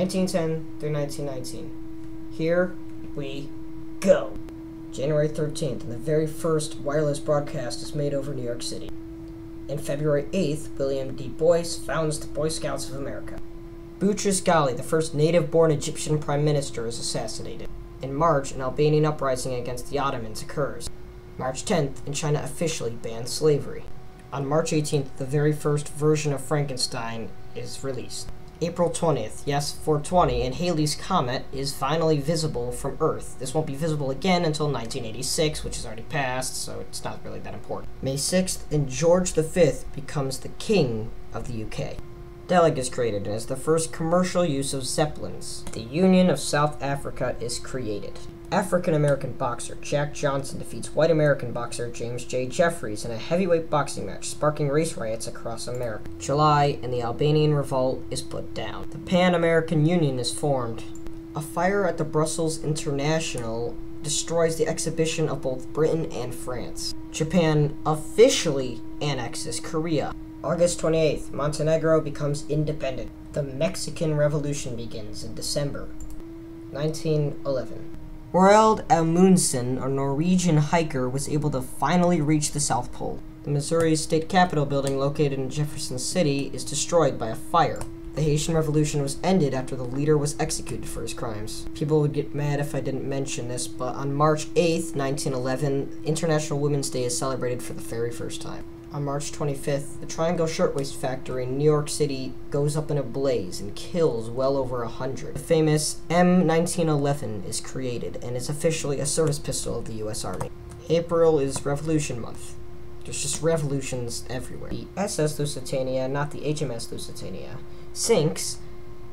1910 through 1919. Here we go. January 13th, and the very first wireless broadcast is made over New York City. In February 8th, William D. Boyce founds the Boy Scouts of America. Boutros Ghali, the first native-born Egyptian prime minister, is assassinated. In March, an Albanian uprising against the Ottomans occurs. March 10th, and China officially bans slavery. On March 18th, the very first version of Frankenstein is released. April 20th, yes, 420, and Halley's Comet is finally visible from Earth. This won't be visible again until 1986, which is already passed, so it's not really that important. May 6th, and George V becomes the King of the UK. Deleg is created and is the first commercial use of Zeppelins. The Union of South Africa is created. African-American boxer Jack Johnson defeats white American boxer James J. Jeffries in a heavyweight boxing match, sparking race riots across America. July, and the Albanian revolt is put down. The Pan-American Union is formed. A fire at the Brussels International destroys the exhibition of both Britain and France. Japan officially annexes Korea. August 28th, Montenegro becomes independent. The Mexican Revolution begins in December 1911. Roald Amundsen, a Norwegian hiker, was able to finally reach the South Pole. The Missouri State Capitol building located in Jefferson City is destroyed by a fire. The Haitian Revolution was ended after the leader was executed for his crimes. People would get mad if I didn't mention this, but on March 8th, 1911, International Women's Day is celebrated for the very first time. On March 25th, the Triangle Shirtwaist Factory in New York City goes up in a blaze and kills well over 100. The famous M1911 is created and is officially a service pistol of the U.S. Army. April is Revolution Month. There's just revolutions everywhere. The SS Lusitania, not the HMS Lusitania, sinks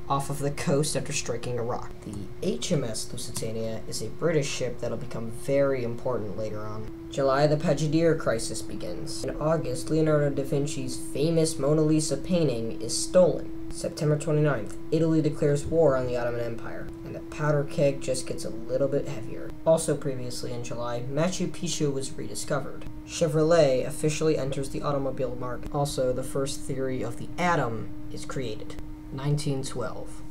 off of the coast after striking a rock. The HMS Lusitania is a British ship that'll become very important later on. July, the Pagidier crisis begins. In August, Leonardo da Vinci's famous Mona Lisa painting is stolen. September 29th, Italy declares war on the Ottoman Empire, and the Powder-keg just gets a little bit heavier. Also previously in July, Machu Picchu was rediscovered. Chevrolet officially enters the automobile market. Also, the first theory of the atom is created. 1912.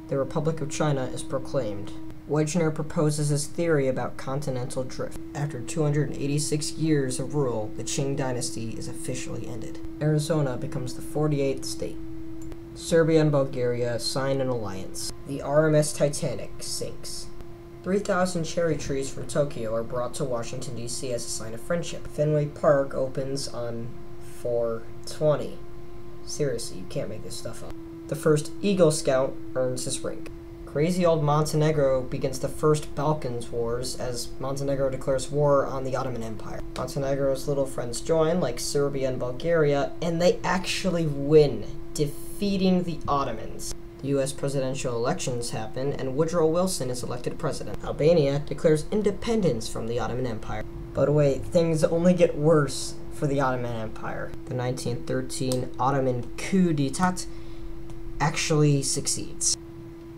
The Republic of China is proclaimed. Wegener proposes his theory about continental drift. After 286 years of rule, the Qing dynasty is officially ended. Arizona becomes the 48th state. Serbia and Bulgaria sign an alliance. The RMS Titanic sinks. 3,000 cherry trees from Tokyo are brought to Washington, D.C. as a sign of friendship. Fenway Park opens on 4/20. Seriously, you can't make this stuff up. The first Eagle Scout earns his rank. Crazy old Montenegro begins the first Balkans Wars as Montenegro declares war on the Ottoman Empire. Montenegro's little friends join, like Serbia and Bulgaria, and they actually win, defeating the Ottomans. The U.S. presidential elections happen, and Woodrow Wilson is elected president. Albania declares independence from the Ottoman Empire. But wait, things only get worse for the Ottoman Empire. The 1913 Ottoman coup d'etat actually succeeds.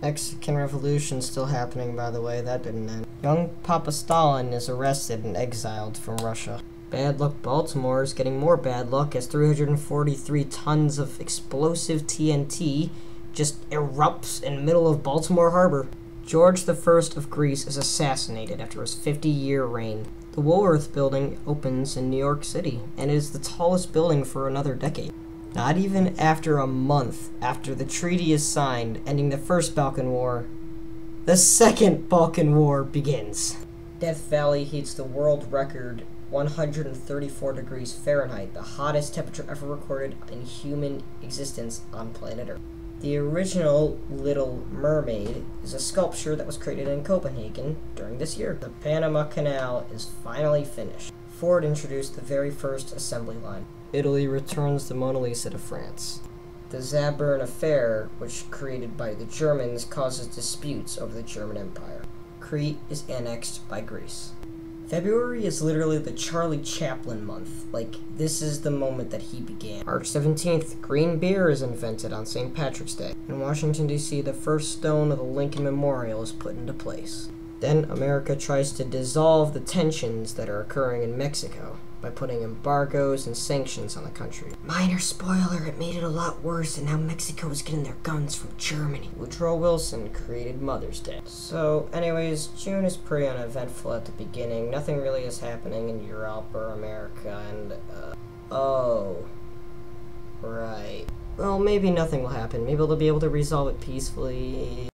Mexican Revolution still happening, by the way, that didn't end. Young Papa Stalin is arrested and exiled from Russia. Bad luck Baltimore is getting more bad luck as 343 tons of explosive TNT just erupts in the middle of Baltimore Harbor. George I of Greece is assassinated after his 50-year reign. The Woolworth Building opens in New York City and is the tallest building for another decade. Not even after a month after the treaty is signed, ending the First Balkan War, the Second Balkan War begins. Death Valley hits the world record 134 degrees Fahrenheit, the hottest temperature ever recorded in human existence on planet Earth. The original Little Mermaid is a sculpture that was created in Copenhagen during this year. The Panama Canal is finally finished. Ford introduced the very first assembly line. Italy returns the Mona Lisa to France. The Zabern Affair, which created by the Germans, causes disputes over the German Empire. Crete is annexed by Greece. February is literally the Charlie Chaplin month. Like, this is the moment that he began. March 17th, green beer is invented on St. Patrick's Day. In Washington, D.C., the first stone of the Lincoln Memorial is put into place. Then America tries to dissolve the tensions that are occurring in Mexico. by putting embargoes and sanctions on the country. Minor spoiler, it made it a lot worse, and now Mexico is getting their guns from Germany. Woodrow Wilson created Mother's Day. So, anyways, June is pretty uneventful at the beginning. Nothing really is happening in Europe or America, and, oh. Right. Well, maybe nothing will happen. Maybe they'll be able to resolve it peacefully.